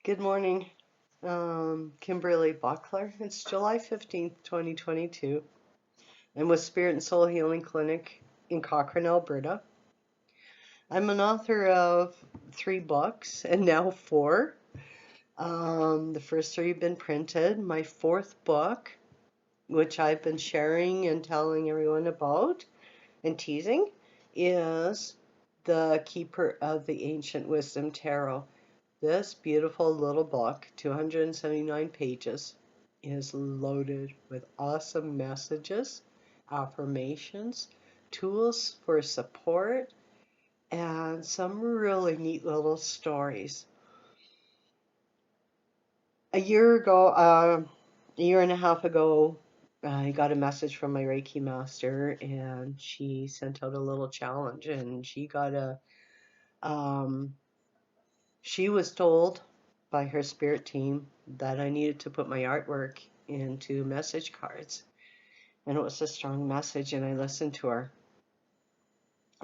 Good morning, Kimberley Buckler. It's July 15th, 2022. I'm with Spirit and Soul Healing Clinic in Cochrane, Alberta. I'm an author of 3 books and now 4. The first 3 have been printed. My 4th book, which I've been sharing and telling everyone about and teasing, is The Keeper of the Ancient Wisdom Tarot. This beautiful little book, 279 pages, is loaded with awesome messages, affirmations, tools for support, and some really neat little stories. A year and a half ago, I got a message from my Reiki master, and she sent out a little challenge, and um, she was told by her spirit team that I needed to put my artwork into message cards. And it was a strong message, and I listened to her.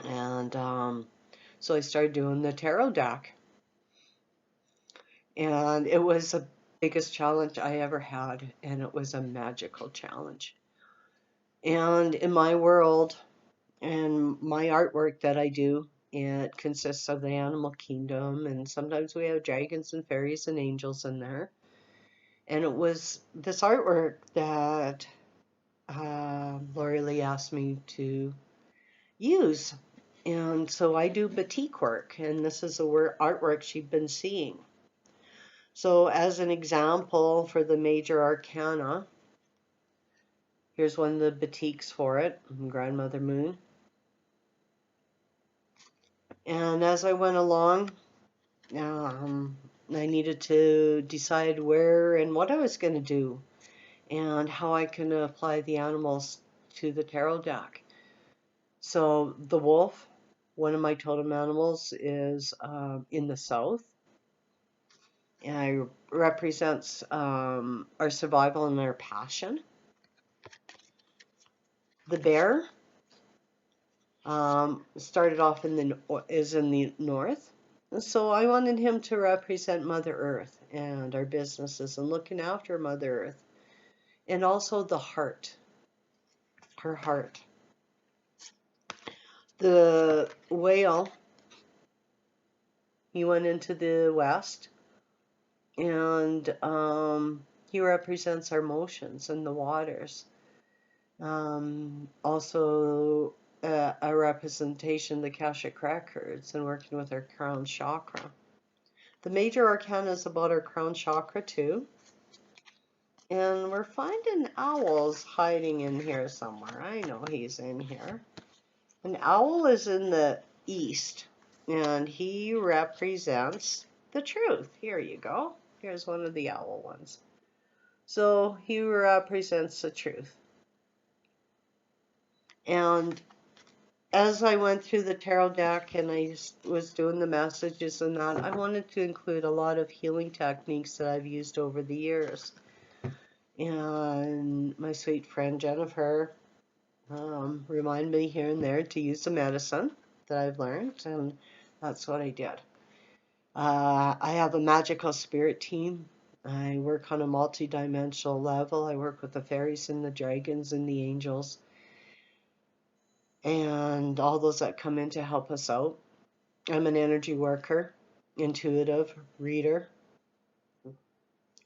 And so I started doing the tarot deck. And it was the biggest challenge I ever had, and it was a magical challenge. And in my world and my artwork that I do, it consists of the animal kingdom, and sometimes we have dragons and fairies and angels in there. And it was this artwork that Lori Lee asked me to use. And so I do batik work, and this is the artwork she'd been seeing. So, as an example for the major arcana, here's one of the batiks for it, Grandmother Moon. And as I went along, I needed to decide where and what I was going to do and how I can apply the animals to the tarot deck. So the wolf, one of my totem animals, is in the south, and it represents our survival and our passion. The bear started off is in the north, so I wanted him to represent Mother Earth and our businesses and looking after Mother Earth, and also the heart, her heart. The whale, he went into the west, and he represents our emotions and the waters. Also, a representation of the Akashic records and working with our crown chakra. The major arcana is about our crown chakra too. And we're finding owls hiding in here somewhere. I know he's in here. An owl is in the east, and he represents the truth. Here you go. Here's one of the owl ones. So he represents the truth. And as I went through the tarot deck and I was doing the messages and that, I wanted to include a lot of healing techniques that I've used over the years. And my sweet friend Jennifer reminded me here and there to use the medicine that I've learned, and that's what I did. I have a magical spirit team. I work on a multi-dimensional level. I work with the fairies and the dragons and the angels and all those that come in to help us out. I'm an energy worker, intuitive, reader.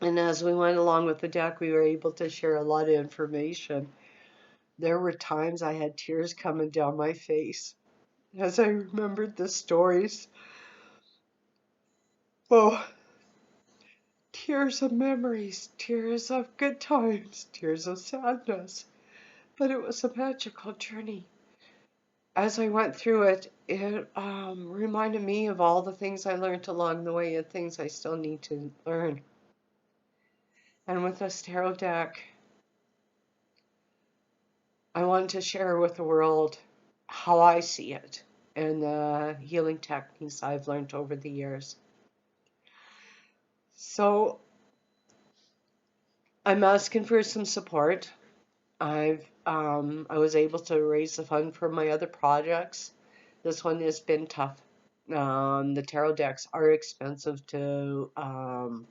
And as we went along with the deck, we were able to share a lot of information. There were times I had tears coming down my face as I remembered the stories. Oh, tears of memories, tears of good times, tears of sadness. But it was a magical journey. As I went through it, it reminded me of all the things I learned along the way and things I still need to learn. And with this tarot deck, I wanted to share with the world how I see it and the healing techniques I've learned over the years. So I'm asking for some support. I was able to raise the fund for my other projects. This one has been tough. The tarot decks are expensive to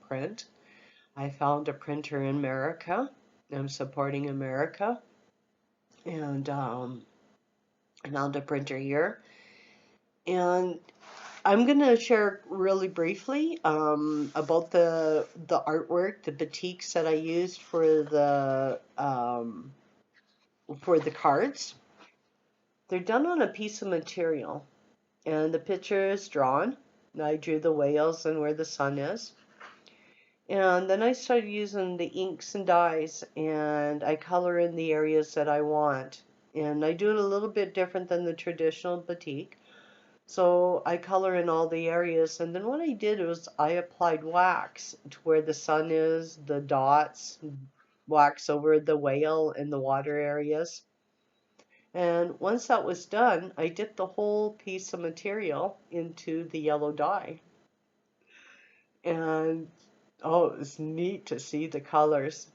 print. I found a printer in America. I'm supporting America, and I found a printer here. And I'm gonna share really briefly about the artwork, the batiks that I used for the cards. They're done on a piece of material, and the picture is drawn. I drew the whales and where the sun is. And then I started using the inks and dyes, and I color in the areas that I want. And I do it a little bit different than the traditional batik. So I color in all the areas, and then what I did was I applied wax to where the sun is, the dots, wax over the whale and the water areas. And once that was done, I dipped the whole piece of material into the yellow dye. And oh, it was neat to see the colors.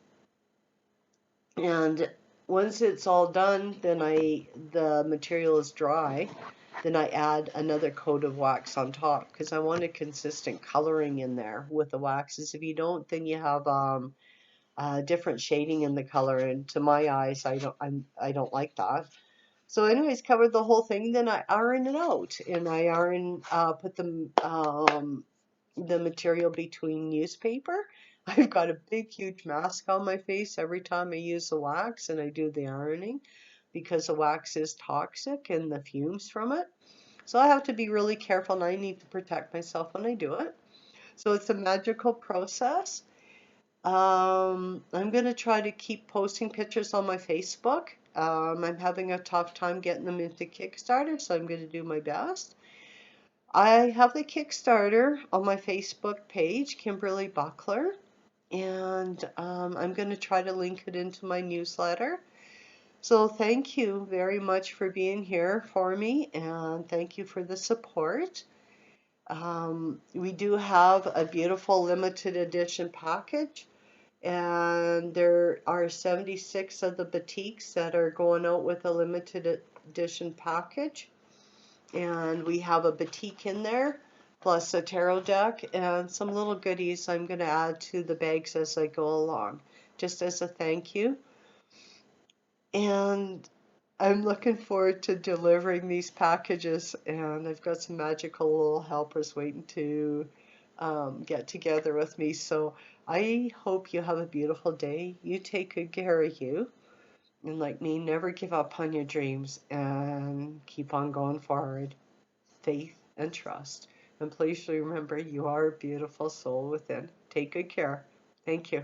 And once it's all done, then the material is dry. Then I add another coat of wax on top because I want a consistent coloring in there with the waxes. If you don't, then you have different shading in the color, and to my eyes, I don't like that. So, anyways, covered the whole thing. Then I iron it out, and I put the material between newspaper. I've got a big, huge mask on my face every time I use the wax and I do the ironing because the wax is toxic and the fumes from it. So I have to be really careful and I need to protect myself when I do it. So it's a magical process. I'm going to try to keep posting pictures on my Facebook. I'm having a tough time getting them into Kickstarter, so I'm going to do my best. I have the Kickstarter on my Facebook page, Kimberley Buckler, and I'm going to try to link it into my newsletter. So thank you very much for being here for me, and thank you for the support. We do have a beautiful limited edition package, and there are 76 of the batiks that are going out with a limited edition package. And we have a batik in there, plus a tarot deck, and some little goodies I'm going to add to the bags as I go along, just as a thank you. And I'm looking forward to delivering these packages, and I've got some magical little helpers waiting to get together with me. So I hope you have a beautiful day. You take good care of you. And like me, never give up on your dreams and keep on going forward. Faith and trust. And please remember, you are a beautiful soul within. Take good care. Thank you.